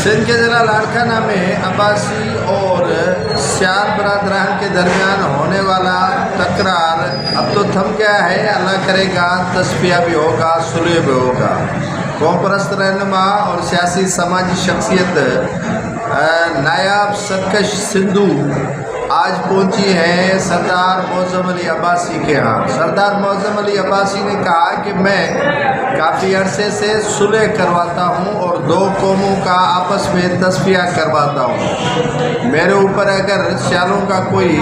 सिंध के ज़िला लाड़काना में अब्बासी और सियाल बरादरान के दरमियान होने वाला तकरार अब तो थम गया है। अल्लाह करेगा तस्फिया भी होगा, सुलह भी होगा। कौम परस्त रहनुमा और सियासी समाजी शख्सियत नायाब सरकश सिंधु आज पहुंची है सरदार मौज़म अली अब्बासी के यहाँ। सरदार मौज़म अली अब्बासी ने कहा कि मैं काफ़ी अरसे से सुलह करवाता हूँ और दो कौमों का आपस में तस्फिया करवाता हूँ। मेरे ऊपर अगर सियालों का कोई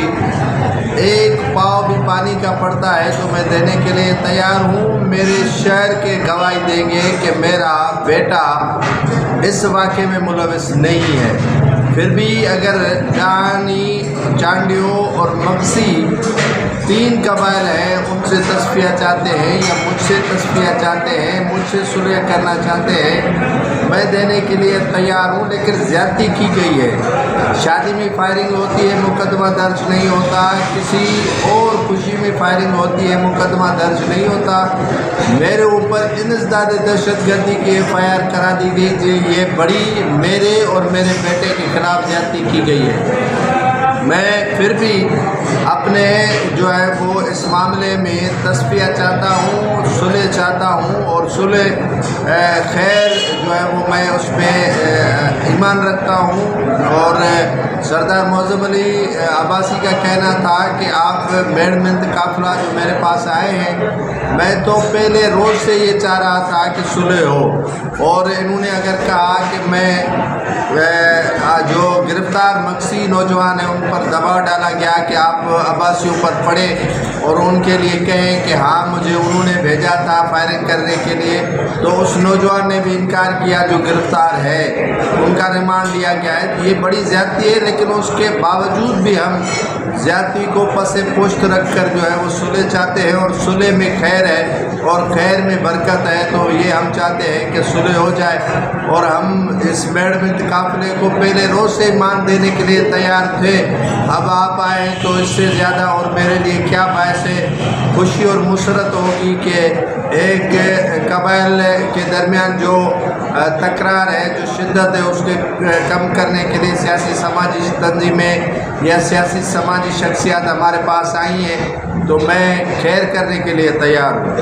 एक पाव भी पानी का पड़ता है तो मैं देने के लिए तैयार हूँ। मेरे शहर के गवाही देंगे कि मेरा बेटा इस वाक़े में मुलविस नहीं है। फिर भी अगर चांडियो और मक्सी तीन कबाइल हैं, उनसे तस्फिया चाहते हैं या मुझसे तस्फिया चाहते हैं, मुझसे सुलह करना चाहते हैं, मैं देने के लिए तैयार हूँ। लेकिन ज़्यादती की गई है। शादी में फायरिंग होती है, मुकदमा दर्ज नहीं होता। किसी और खुशी में फायरिंग होती है, मुकदमा दर्ज नहीं होता। मेरे ऊपर इंसदाद दहशतगर्दी की FIR करा दी गई। ये बड़ी मेरे और मेरे बेटे के खिलाफ ज़्यादती की गई है। मैं फिर भी अपने जो है वो इस मामले में तस्फिया चाहता हूँ, सुलह चाहता हूँ और सुलह खैर जो है वो मैं उस पर ईमान रखता हूँ। और सरदार मौज़म अली अब्बासी का कहना था कि आप मेड़मिंत काफिला जो मेरे पास आए हैं, मैं तो पहले रोज़ से ये चाह रहा था कि सुलह हो। और इन्होंने अगर कहा कि मैं जो गिरफ़्तार मक्सी नौजवान हैं उन पर दबाव डाला गया कि आप अब्बासियों पर पड़े और उनके लिए कहें कि हाँ मुझे उन्होंने भेजा था फायरिंग करने के लिए, तो उस नौजवान ने भी इनकार किया जो गिरफ़्तार है, उनका रिमांड लिया गया है। तो ये बड़ी ज़्यादती है, लेकिन उसके बावजूद भी हम ज़्यादती को पसे पुश्त रख कर जो है वो सुलह चाहते हैं। और सुलह में खैर है और खैर में बरकत है, तो ये हम चाहते हैं कि सुलह हो जाए। और हम इस मेड़मिंत काफ़िले को पहले रोज़ से मान देने के लिए तैयार थे। अब आप आए तो इससे ज़्यादा और मेरे लिए क्या बायस है खुशी और मुसरत होगी कि एक कबाइल के दरमियान जो तकरार है, जो शिद्दत है, उसके कम करने के लिए सियासी समाजी तंजीमें या सियासी समाजी शख्सियत हमारे पास आई हैं। तो मैं खैर करने के लिए तैयार हूँ।